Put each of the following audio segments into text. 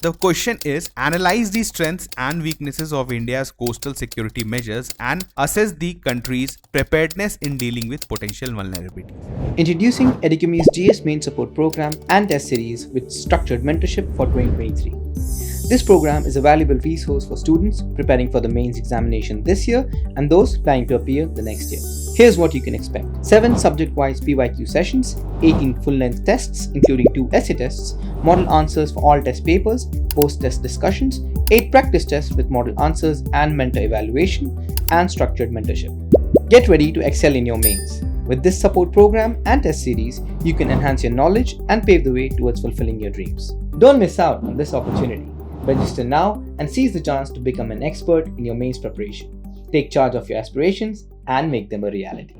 The question is, analyze the strengths and weaknesses of India's coastal security measures and assess the country's preparedness in dealing with potential vulnerabilities. Introducing Educumu's GS Main Support Program and Test Series with structured mentorship for 2023. This program is a valuable resource for students preparing for the mains examination this year and those planning to appear the next year. Here's what you can expect: 7 subject-wise PYQ sessions, 18 full-length tests including 2 essay tests, model answers for all test papers, post-test discussions, 8 practice tests with model answers and mentor evaluation, and structured mentorship. Get ready to excel in your mains. With this support program and test series, you can enhance your knowledge and pave the way towards fulfilling your dreams. Don't miss out on this opportunity. Register now and seize the chance to become an expert in your mains preparation. Take charge of your aspirations and make them a reality.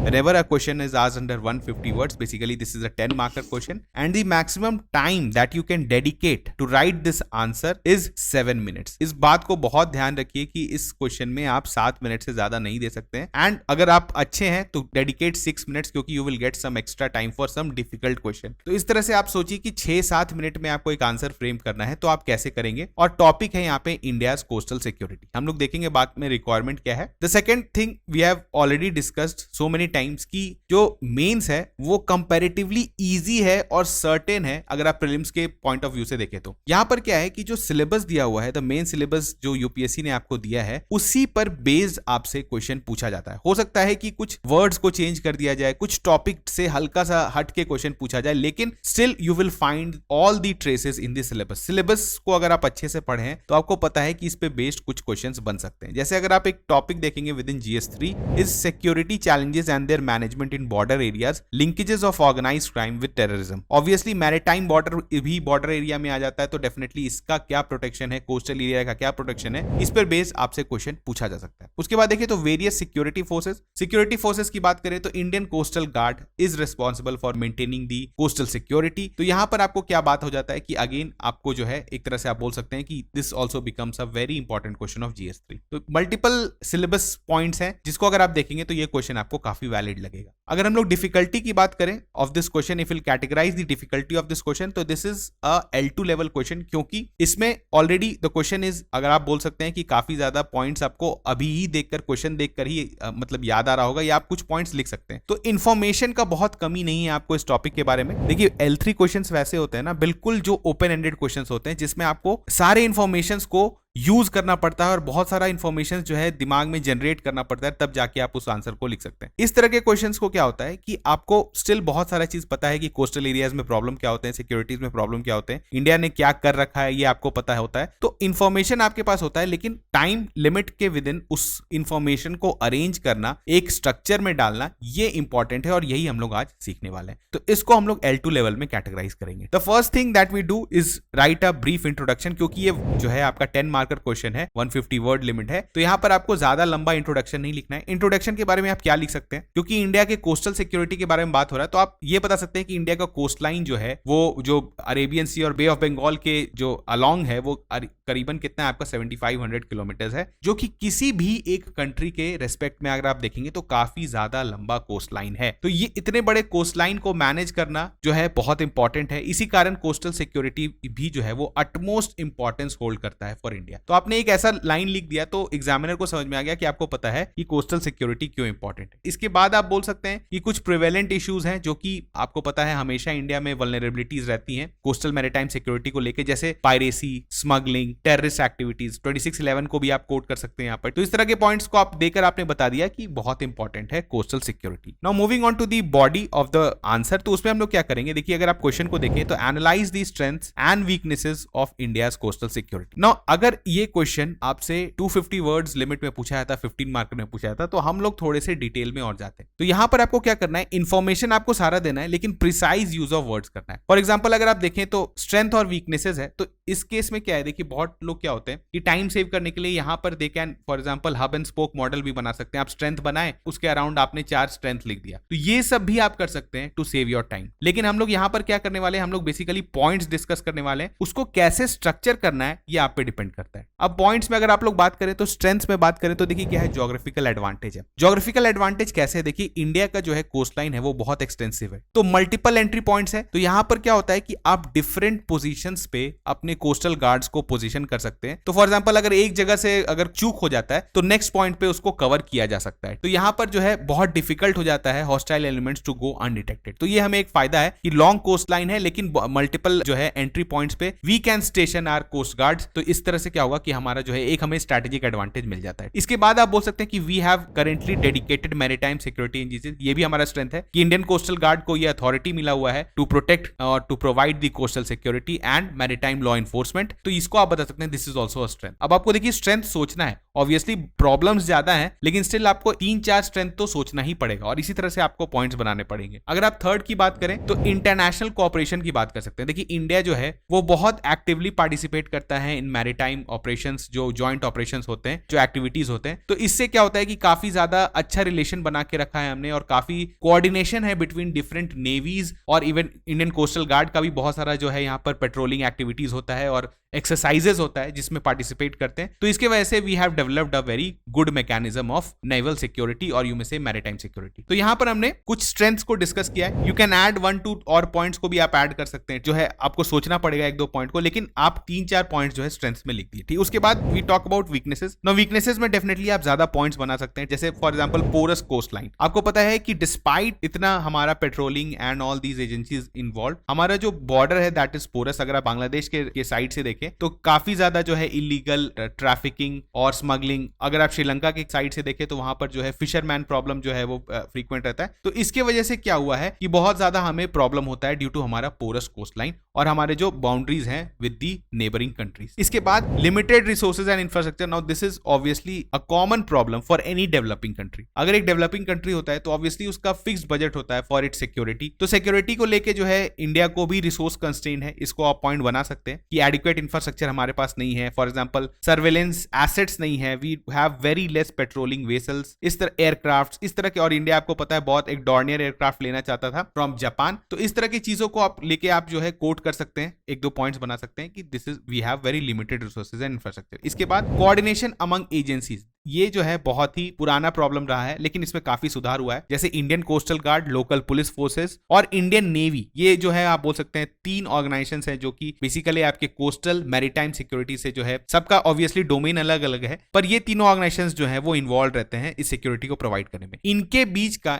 Whenever a question is asked under 150 words, basically this is a 10 marker question and the maximum time that you can dedicate to write this answer is 7 minutes. इस बात को बहुत ध्यान रखिए कि इस question में आप 7 मिनट से ज्यादा नहीं दे सकते हैं एंड अगर आप अच्छे हैं तो डेडिकेट 6 मिनट्स क्योंकि you will get some extra time for some difficult question. तो इस तरह से आप सोचिए कि 6-7 मिनट में आपको एक आंसर फ्रेम करना है तो आप कैसे करेंगे. और टॉपिक है यहाँ पे इंडियाज कोस्टल सिक्योरिटी. हम लोग देखेंगे बाद में रिक्वायरमेंट क्या है. The second thing we have already discussed so many times की जो मेंस है वो कंपैरेटिवली इजी है और सर्टेन है अगर आप प्रीलिम्स के पॉइंट ऑफ व्यू से देखें तो. यहां पर क्या है कि जो सिलेबस दिया हुआ है, द मेन सिलेबस जो यूपीएससी ने आपको दिया है उसी पर बेस्ड आपसे क्वेश्चन पूछा जाता है. हो सकता है कि कुछ वर्ड्स को चेंज कर दिया जाए, कुछ टॉपिक से हल्का सा हट के क्वेश्चन पूछा जाए, लेकिन still you will find all the traces in the syllabus. Syllabus को अगर आप अच्छे से पढ़ें तो आपको पता है कि इस पे बेस्ड कुछ क्वेश्चंस बन सकते हैं. जैसे अगर आप एक टॉपिक देखेंगे within GS3 is security challenges and their management in border areas, linkages of organised crime with terrorism. Obviously maritime border भी बॉर्डर एरिया में आ जाता है तो डेफिनेटली इसका क्या प्रोटेक्शन है, कोस्टल एरिया का क्या प्रोटेक्शन है, इस पर बेस्ड आपसे क्वेश्चन पूछा जा सकता है. उसके बाद देखिए तो various security forces. Security forces की बात करें तो Indian coastal guard is responsible for maintaining the coastal security. तो यहां पर आपको क्या बात हो जाता है कि अगेन आपको जो है एक तरह से आप बोल सकते हैं कि this also becomes a very important question of GS3. तो मल्टीपल सिलेबस पॉइंट्स हैं जिसको अगर आप देखेंगे तो ये क्वेश्चन आपको काफी वैलिड लगेगा. अगर हम लोग डिफिकल्टी की बात करें of this question, if will categorize the difficulty of this question, तो this is a L2 level question क्योंकि इसमें ऑलरेडी द क्वेश्चन इज, अगर आप बोल सकते हैं कि काफी ज्यादा पॉइंट्स आपको अभी ही देखकर, क्वेश्चन देखकर ही मतलब याद आ रहा होगा या आप कुछ पॉइंट्स लिख सकते हैं. तो इंफॉर्मेशन का बहुत कमी नहीं है आपको इस टॉपिक के बारे में. देखिए L3 क्वेश्चंस वैसे होते हैं ना, बिल्कुल जो ओपन एंडेड क्वेश्चंस होते हैं जिसमें आपको सारे इंफॉर्मेशंस को यूज करना पड़ता है और बहुत सारा इंफॉर्मेशन जो है दिमाग में जनरेट करना पड़ता है तब जाके आप उस आंसर को लिख सकते हैं. इस तरह के क्वेश्चंस को क्या होता है कि आपको स्टिल बहुत सारा चीज पता है कि कोस्टल एरियाज में प्रॉब्लम क्या होते हैं, सिक्योरिटीज में प्रॉब्लम क्या होते हैं, इंडिया ने क्या कर रखा है ये आपको पता होता है. तो इंफॉर्मेशन आपके पास होता है लेकिन टाइम लिमिट के विद इन उस इंफॉर्मेशन को अरेंज करना, एक स्ट्रक्चर में डालना, ये इंपॉर्टेंट है और यही हम लोग आज सीखने वाले हैं. तो इसको हम लोग L2 लेवल में कैटेगराइज करेंगे. The first thing that we do is write a brief introduction, क्योंकि ये जो है आपका 10 मार्कर क्वेश्चन है, 150 वर्ड लिमिट है, तो यहां पर आपको ज्यादा लंबा इंट्रोडक्शन नहीं लिखना है. इंट्रोडक्शन के बारे में आप क्या लिख सकते हैं, क्योंकि इंडिया के कोस्टल सिक्योरिटी के बारे में बात हो रहा है तो आप ये बता सकते हैं कि इंडिया का कोस्ट लाइन जो है वो जो अरेबियन सी और बे ऑफ बंगाल के जो अलोंग है वो करीबन कितना है आपका 7500 किलोमीटर है, जो कि किसी भी एक कंट्री के रेस्पेक्ट में अगर आप देखेंगे तो काफी ज्यादा लंबा कोस्ट लाइन है. तो ये इतने बड़े कोस्ट लाइन को मैनेज करना जो है बहुत इंपॉर्टेंट है. इसी कारण कोस्टल सिक्योरिटी भी जो है वो अटमोस्ट इंपॉर्टेंस होल्ड करता है फॉर इंडिया. तो आपने एक ऐसा लाइन लिख दिया तो एग्जामिनर को समझ में आ गया कि आपको पता है कि कोस्टल सिक्योरिटी क्यों इंपॉर्टेंट है. इसके बाद आप बोल सकते हैं कि कुछ प्रिवेलेंट इश्यूज हैं जो कि आपको पता है हमेशा इंडिया में वल्नरेबिलिटीज रहती हैं कोस्टल मैरीटाइम सिक्योरिटी को लेकर, जैसे पायरेसी, स्मगलिंग, टेररिस्ट एक्टिविटीज. 2611 को भी आप कोट कर सकते हैं यहाँ पर. तो इस तरह के पॉइंट्स को आप देकर आपने बता दिया कि बहुत इंपॉर्टेंट है coastal security. Now moving on to the body of the answer, तो उसमें हम लोग क्या करेंगे. देखिए अगर आप क्वेश्चन को देखें तो analyse the strengths and weaknesses of India's coastal security. Now अगर ये क्वेश्चन आपसे 250 वर्ड्स लिमिट में पूछा जाता, 15 मार्कर में पूछा जाता, तो हम लोग थोड़े से डिटेल में और जाते हैं. तो यहां पर आपको क्या करना है, इंफॉर्मेशन आपको सारा देना है लेकिन प्रिसाइज यूज ऑफ वर्ड्स करना है. फॉर एग्जांपल अगर आप देखें तो स्ट्रेंथ और वीकनेसेस है, तो इस केस में क्या है, देखिए बहुत लोग क्या होते हैं कि टाइम सेव करने के लिए यहां पर they can for example hub and spoke model भी बना सकते हैं. आप स्ट्रेंथ बनाए, उसके अराउंड आपने 4 स्ट्रेंथ लिख दिया, तो ये सब भी आप कर सकते हैं टू सेव योर टाइम. लेकिन हम लोग यहां पर क्या करने वाले हैं, हम लोग बेसिकली पॉइंट्स डिस्कस करने वाले हैं. उसको कैसे स्ट्रक्चर करना है ये आप पे डिपेंड करता है. अब पॉइंट्स में अगर आप लोग बात करें तो स्ट्रेंथ्स में बात करें तो देखिए क्या है, ज्योग्राफिकल एडवांटेज है. ज्योग्राफिकल एडवांटेज कैसे है, देखिए इंडिया का जो है कोस्ट लाइन है वो बहुत एक्सटेंसिव है, तो मल्टीपल एंट्री पॉइंट्स है. तो यहां पर क्या होता है कि आप डिफरेंट पोजीशंस पे अपने कोस्टल गार्ड्स को पोजीशन कर सकते हैं। तो फॉर एग्जांपल अगर एक जगह से अगर चूक हो जाता है तो नेक्स्ट पॉइंट पे उसको कवर किया जा सकता है। तो यहाँ पर जो है बहुत डिफिकल्ट हो जाता है hostile elements to go undetected. तो ये हमें एक फायदा है कि लॉन्ग कोस्ट लाइन है लेकिन मल्टीपल जो है एंट्री पॉइंट्स पे we can station or coast guards. तो इस तरह से क्या होगा कि हमारा जो है एक हमें स्ट्रेटेजिक एडवांटेज मिल जाता है। इसके बाद आप बोल सकते हैं कि we have currently dedicated maritime security agencies. ये भी हमारा स्ट्रेंथ है कि इंडियन कोस्टल गार्ड को ये अथॉरिटी मिला हुआ है टू प्रोटेक्ट और to provide the coastal security and maritime law enforcement. तो इसको आप बता सकते हैं this is also a strength. अब आपको देखिए स्ट्रेंथ सोचना है, ऑब्वियसली प्रॉब्लम्स ज्यादा हैं लेकिन स्टिल आपको 3-4 स्ट्रेंथ तो सोचना ही पड़ेगा और इसी तरह से आपको पॉइंट्स बनाने पड़ेंगे। अगर आप थर्ड की बात करें तो इंटरनेशनल कोऑपरेशन की बात कर सकते हैं। देखिए इंडिया जो है वो बहुत एक्टिवली पार्टिसिपेट करता है इन मैरीटाइम ऑपरेशंस, जो जॉइंट ऑपरेशंस होते हैं, जो एक्टिविटीज होते हैं। तो इससे क्या होता है कि काफी ज्यादा अच्छा रिलेशन बना के रखा है हमने और काफी कोऑर्डिनेशन है बिटवीन डिफरेंट नेवीज और इवन इंडियन कोस्टल गार्ड का भी बहुत सारा जो है यहाँ पर पेट्रोलिंग एक्टिविटीज होता है और एक्सरसाइजेस होता है जिसमें पार्टिसिपेट करते हैं। तो इसके वजह से we have developed a very good mechanism of naval security और यू में से मैरीटाइम सिक्योरिटी। तो यहाँ पर हमने कुछ स्ट्रेंथ्स को डिस्कस किया है। यू कैन ऐड 1-2 और पॉइंट्स को भी आप ऐड कर सकते हैं, जो है आपको सोचना पड़ेगा 1-2 पॉइंट को, लेकिन आप 3-4 पॉइंट्स जो है स्ट्रेंथ्स में लिख दिए। ठीक, उसके बाद we talk about weaknesses. No weaknesses में डेफिनेटली आप ज्यादा पॉइंट्स बना सकते हैं, जैसे for example porous coast line. आपको पता है कि डिस्पाइट इतना हमारा patrolling and all these agencies involve, हमारा जो बॉर्डर है दैट इज पोरस। अगर आप बांग्लादेश के साइड से देखें तो काफी ज्यादा जो है इलीगल ट्रैफिकिंग और स्मगलिंग, अगर आप श्रीलंका के साइड से देखें तो वहां पर जो है फिशरमैन प्रॉब्लम जो है वो फ्रीक्वेंट रहता है। तो इसके वजह से क्या हुआ है कि बहुत ज्यादा हमें प्रॉब्लम होता है ड्यू टू हमारा पोरस कोस्ट लाइन और हमारे जो बाउंड्रीज हैं विद दी नेबरिंग कंट्रीज। इसके बाद limited resources and infrastructure. Now this is obviously a common problem for any developing country. अगर एक डेवलपिंग कंट्री होता है तो ऑब्वियसली उसका फिक्स्ड बजट होता है फॉर इट सिक्योरिटी। तो सिक्योरिटी को लेके जो है इंडिया को भी रिसोर्स कंस्ट्रेंट है, इसको आप पॉइंट बना सकते हैं कि एडिक्वेट इंफ्रास्ट्रक्चर हमारे पास नहीं है। फॉर एग्जांपल सर्वेलेंस एसेट्स नहीं है, we have very less patrolling vessels, इस तरह एयरक्राफ्ट, इस तरह के। और इंडिया आपको पता है बहुत एक डॉर्नियर एयरक्राफ्ट लेना चाहता था फ्रॉम जापान। तो इस तरह की चीजों को आप लेके आप जो है कोट कर सकते हैं, 1-2 पॉइंट्स बना सकते हैं कि this is we have very limited resources and infrastructure. इसके बाद कोऑर्डिनेशन अमंग एजेंसीज, ये जो है बहुत ही पुराना प्रॉब्लम रहा है लेकिन इसमें काफी सुधार हुआ है। जैसे Indian coastal guard, local police forces और इंडियन नेवी, ये जो है आप बोल सकते हैं 3 ऑर्गेनाइजेशंस हैं जो कि बेसिकली आपके कोस्टल मैरीटाइम सिक्योरिटी से जो है, सबका ऑब्वियसली डोमेन अलग अलग है पर ये तीनों ऑर्गेनाइजेशंस जो है वो इन्वॉल्व रहते हैं इस सिक्योरिटी को प्रोवाइड करने में। इनके बीच का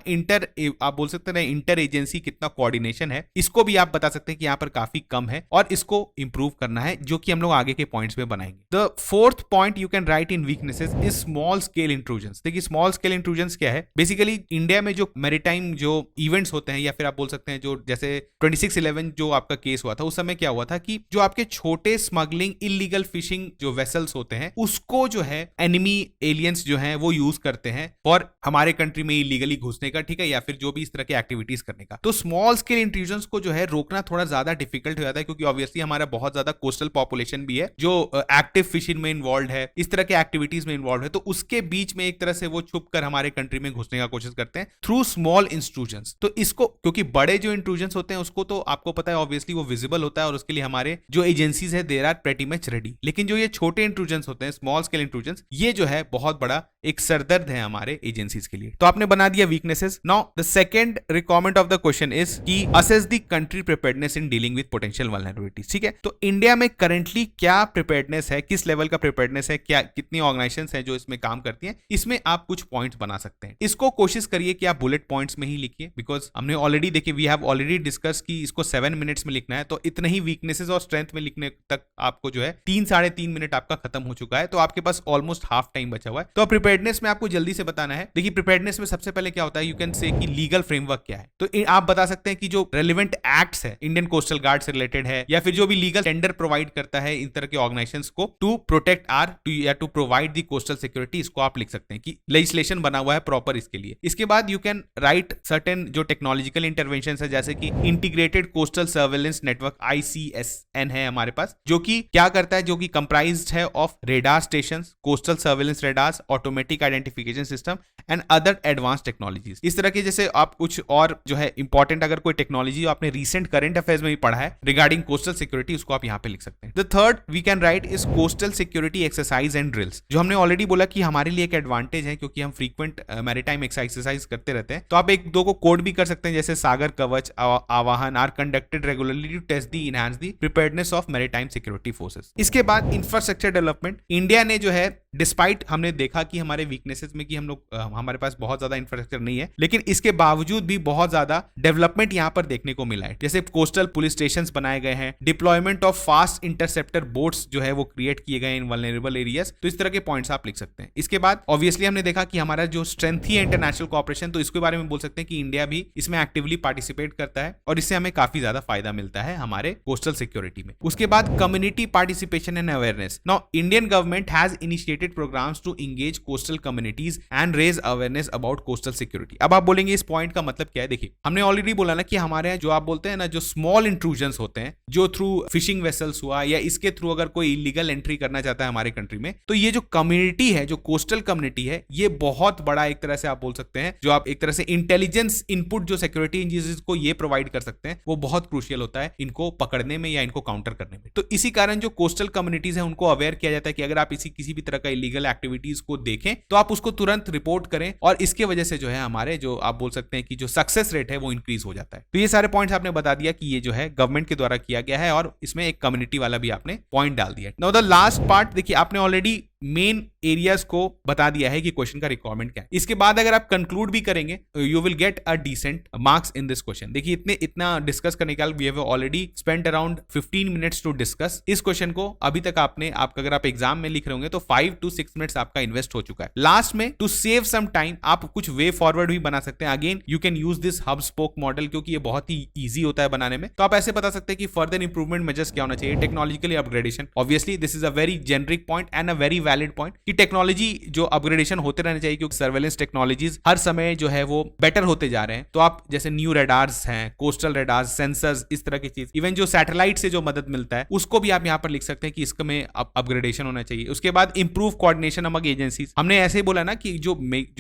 आप बोल सकते हैं इंटर एजेंसी कितना कोऑर्डिनेशन है, इसको भी आप बता सकते हैं कि यहाँ पर काफी कम है और इसको इंप्रूव करना है, जो कि हम लोग आगे के पॉइंट्स में बनाएंगे। The 4th point you can write in weaknesses is small scale intrusions. देखिए स्मॉल स्केल इंट्रूजन्स क्या है, बेसिकली इंडिया में जो मैरीटाइम जो इवेंट्स होते हैं या फिर आप बोल सकते हैं जो जैसे 26/11 जो आपका केस हुआ था, उस समय क्या हुआ था कि जो आपके छोटे स्मगलिंग इलीगल फिशिंग जो वेसल्स होते हैं उसको जो है एनिमी एलियंस जो है वो यूज करते हैं फॉर हमारे कंट्री में इलीगली घुसने का, ठीक है, या फिर जो भी इस तरह की एक्टिविटीज करने का। तो स्मॉल स्केल इंट्रूजन्स को जो है रोकना थोड़ा ज्यादा डिफिकल्ट हो जाता है क्योंकि ऑब्वियसली हमारा बहुत ज्यादा कोस्टल पॉपुलेशन भी है जो एक्टिव फिशिंग में इन्वॉल्व है, इस तरह के एक्टिविटीज में इन्वॉल्व है। तो उसके बीच में एक तरह से वो छुप कर हमारे कंट्री में घुसने का कोशिश करते हैं थ्रू स्मॉल इंट्रूजन्स। तो इसको, क्योंकि बड़े जो इंट्रूजन्स होते हैं उसको तो आपको पता है ऑब्वियसली वो विजिबल होता है और उसके लिए हमारे जो एजेंसीज है there are pretty much ready. लेकिन जो ये छोटे इंट्रूजन्स होते हैं, स्मॉल स्केल इंट्रूजन्स, ये जो है बहुत बड़ा एक सरदर्द है हमारे एजेंसीज के लिए। तो आपने बना दिया weaknesses. Now the second requirement of the question is कि assess the country preparedness in dealing with potential vulnerabilities. ठीक है, तो इंडिया में करंटली क्या प्रिपेयर्डनेस है, किस लेवल का प्रिपेयर्डनेस है, क्या कितनी ऑर्गेनाइजेशंस हैं जो इसमें काम करती हैं, इसमें आप कुछ पॉइंट्स बना सकते हैं। इसको कोशिश करिए कि आप बुलेट पॉइंट्स में ही लिखिए, बिकॉज हमने ऑलरेडी देखिए वी हैव ऑलरेडी डिस्कस कि इसको 7 मिनट्स में लिखना है। तो इतने ही वीकनेसेस और स्ट्रेंथ में लिखने तक आपको जो है 3-3.5 मिनट आपका खत्म हो चुका है। तो आपके पास ऑलमोस्ट हाफ टाइम बचा हुआ है। तो प्रिपेयर्डनेस में आपको जल्दी से बताना है। देखिए प्रिपेयर्डनेस में सबसे पहले क्या होता है, यू कैन से कि लीगल फ्रेमवर्क क्या है। तो आप बता सकते हैं कि जो रेलिवेंट एक्ट्स है इंडियन कोस्टल गार्ड से रिलेटेड है या फिर जो भी लीगल टेंडर प्रोवाइड करता है इन तरह के ऑर्गेनाइजेशंस को to protect or to provide the coastal security, इसको आप लिख सकते हैं कि लेजिस्लेशन बना हुआ है प्रॉपर इसके लिए। इसके बाद यू कैन राइट सर्टेन जो टेक्नोलॉजिकल इंटरवेंशन है, जैसे कि integrated coastal surveillance network ICSN है हमारे पास, जो कि क्या करता है, जो कि कंप्राइज्ड है of radar stations, coastal surveillance radars, automatic identification system and other advance technologies. इस तरह के जैसे आप कुछ और जो है इंपॉर्टेंट अगर कोई टेक्नोलॉजी आपने रिसेंट करंट अफेयर्स में भी पढ़ा है रिगार्डिंग कोस्टल सिक्योरिटी, उसको आप यहाँ पे लिख सकते हैं। The third we can write is coastal security exercise and drills, जो हमने ऑलरेडी बोला कि हमारे लिए एक एडवांटेज है क्योंकि हम फ्रीक्वेंट मैरीटाइम एक्सरसाइज करते रहते हैं। तो आप 1-2 को कोड भी कर सकते हैं, जैसे Sagar Kavach, Aavahan are conducted regularly to test the enhance the preparedness of maritime security forces. इसके बाद इंफ्रास्ट्रक्चर डेवलपमेंट। इंडिया ने जो है डिस्पाइट हमने देखा कि हमारे वीकनेसेस में कि हम लोग हमारे पास बहुत ज्यादा इंफ्रास्ट्रक्चर नहीं है, लेकिन इसके बावजूद भी बहुत ज्यादा डेवलपमेंट यहाँ पर देखने को मिला है। जैसे कोस्टल पुलिस स्टेशन बनाए गए हैं, deployment of fast interceptor boats जो है वो क्रिएट किए गए इन वल्नरेबल एरियाज। तो इस तरह के पॉइंट्स आप लिख सकते हैं। इसके बाद ऑब्वियसली हमने देखा कि हमारा जो स्ट्रेंथ ही है इंटरनेशनल कोऑपरेशन, तो इसके बारे में बोल सकते हैं कि इंडिया भी इसमें एक्टिवली पार्टिसिपेट करता है और इससे हमें काफी ज्यादा फायदा मिलता है हमारे कोस्टल सिक्योरिटी में। उसके बाद community participation and awareness. Now Indian government has initiated programmes to engage coastal communities and raise awareness about coastal security. अब आप बोलेंगे इस पॉइंट का मतलब क्या है? देखिए, हमने ऑलरेडी बोला ना कि हमारे यहाँ जो आप बोलते हैं ना, जो स्मॉल इंट्रूजन होते हैं, जो थ्रू फिशिंग वेसल्स हुआ या इसके थ्रू अगर कोई इलीगल एंट्री करना चाहता है हमारे कंट्री में, तो ये जो कम्युनिटी है, जो कोस्टल कम्युनिटी है, ये बहुत बड़ा एक तरह से आप बोल सकते हैं, जो आप एक तरह से इंटेलिजेंस इनपुट जो सिक्योरिटी इंजीनियर्स को ये प्रोवाइड कर सकते हैं, वो बहुत क्रूशियल होता है इनको पकड़ने में या इनको काउंटर करने में। तो इसी कारण जो कोस्टल कम्युनिटीज है उनको अवेयर किया जाता है कि अगर आप किसी भी तरह का इलीगल एक्टिविटीज को देखें तो आप उसको तुरंत रिपोर्ट करें, और इसके वजह से जो है हमारे जो आप बोल सकते हैं कि जो सक्सेस रेट है वो इंक्रीज हो जाता है। तो ये सारे पॉइंट्स आपने बता दिया कि ये जो है गवर्नमेंट के द्वारा किया गया है, और इसमें एक कम्युनिटी वाला भी आपने पॉइंट डाल दिया है। नाउ द लास्ट पार्ट, देखिए आपने ऑलरेडी मेन एरियाज को बता दिया है कि क्वेश्चन का रिक्वायरमेंट क्या है। इसके बाद अगर आप कंक्लूड भी करेंगे, you will get a decent marks in this question. देखिए इतना डिस्कस करने के बाद we have already spent around 15 minutes to discuss इस क्वेश्चन को। अभी तक आपने अगर आप एग्जाम में लिख रहे होंगे तो 5 to 6 मिनट्स आपका इन्वेस्ट हो चुका है। लास्ट में टू सेव सम टाइम आप कुछ वे फॉरवर्ड भी बना सकते हैं। Again you can use this hub spoke model, क्योंकि ये बहुत ही ईजी होता है बनाने में। तो आप ऐसे बता सकते हैं कि फर्दर इंप्रूवमेंट मेजर्स क्या होना चाहिए। Technologically upgradation, obviously this is a very generic point and a very valid point कि टेक्नोलॉजी जो अपग्रेडेशन होते रहने चाहिए, क्योंकि सर्वेलेंस टेक्नोलॉजीज हर समय जो है वो बेटर होते जा रहे हैं। तो आप जैसे न्यू रेडार्स हैं, कोस्टल रेडार्स, सेंसर्स, इस तरह की चीज, इवन जो सैटेलाइट से जो मदद मिलता है उसको भी आप यहाँ पर लिख सकते हैं कि इसमें अपग्रेडेशन होना चाहिए। उसके बाद इंप्रूव कोऑर्डिनेशन अमंग एजेंसीज। हमने ऐसे ही बोला ना कि जो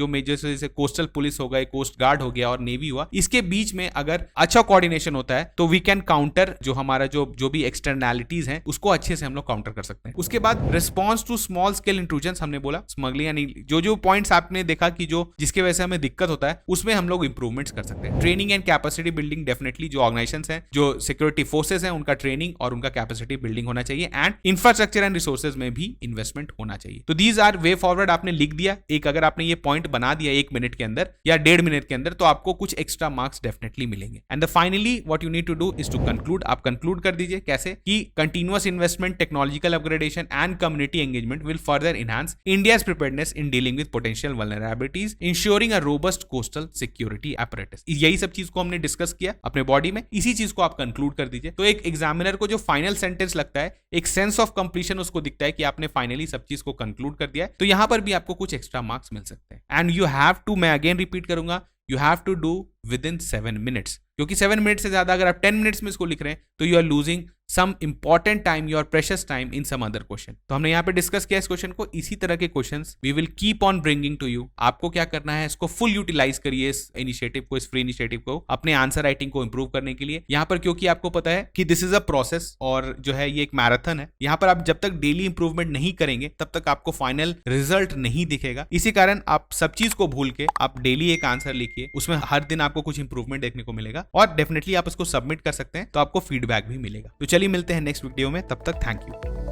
मेजर जैसे कोस्टल पुलिस हो गए, कोस्ट गार्ड हो गया और नेवी हुआ, इसके बीच में अगर अच्छा कोऑर्डिनेशन होता है तो वी कैन काउंटर जो हमारा जो भी एक्सटर्नैलिटीज हैं उसको अच्छे से हम लोग काउंटर कर सकते हैं। उसके बाद response to small scale intrusion, हमने बोला स्मगलिंग, यानी जो पॉइंट्स आपने देखा कि जिसके वजह से हमें दिक्कत होता है उसमें हम लोग इंप्रूवमेंट्स कर सकते हैं। Training and capacity building, definitely जो ऑर्गेनाइजेशंस हैं, जो सिक्योरिटी फोर्सेस हैं, उनका ट्रेनिंग और उनका कैपेसिटी बिल्डिंग होना चाहिए। एंड इंफ्रास्ट्रक्चर एंड रिसोर्सेज में भी इन्वेस्टमेंट होना चाहिए। तो दीज आर वे फॉरवर्ड आपने लिख दिया। एक अगर आपने ये पॉइंट बना दिया 1 मिनट के अंदर या 1.5 मिनट के अंदर, तो आपको कुछ एक्स्ट्रा मार्क्स डेफिनेटली मिलेंगे। And finally what you need to do is to conclude. आप कंक्लूड कर दीजिए कैसे कि continuous investment, technological upgradation and community engagement will further enhance India's preparedness in dealing with potential vulnerabilities, ensuring a robust coastal security apparatus। यही सब चीज को हमने डिस्कस किया अपने बॉडी में, इसी चीज को आप कंक्लूड कर दीजिए। तो एक एग्जामिनर को जो फाइनल सेंटेंस लगता है, एक सेंस ऑफ कंप्लीशन उसको दिखता है कि आपने फाइनली सब चीज को कंक्लूड कर दिया है। तो यहां पर भी आपको कुछ एक्स्ट्रा मार्क्स मिल सकते हैं। एंड यू हैव टू, मैं अगेन रिपीट करूंगा, you have to do within 7 minutes, क्योंकि 7 मिनट से ज्यादा अगर आप 10 मिनट्स में इसको लिख रहे हैं तो you are losing some important time, your precious time in some other question. तो हमने यहाँ पे डिस्कस किया इस क्वेश्चन को। इसी तरह के questions we will keep on bringing to you. आपको क्या करना है, इसको फुल यूटिलाइज करिए, इस इनिशिएटिव को, इस फ्री इनिशिएटिव को अपने आंसर राइटिंग को इंप्रूव करने के लिए। यहाँ पर क्योंकि आपको पता है कि दिस इज अ प्रोसेस और जो है ये एक मैराथन है। यहाँ पर आप जब तक डेली इंप्रूवमेंट नहीं करेंगे तब तक आपको फाइनल रिजल्ट नहीं दिखेगा। इसी कारण आप सब चीज को भूल के आप डेली एक आंसर लिखिए, उसमें हर दिन आपको कुछ इंप्रूवमेंट देखने को मिलेगा और डेफिनेटली आप उसको सबमिट कर सकते हैं, तो आपको फीडबैक भी मिलेगा। तो चलिए मिलते हैं नेक्स्ट वीडियो में, तब तक थैंक यू।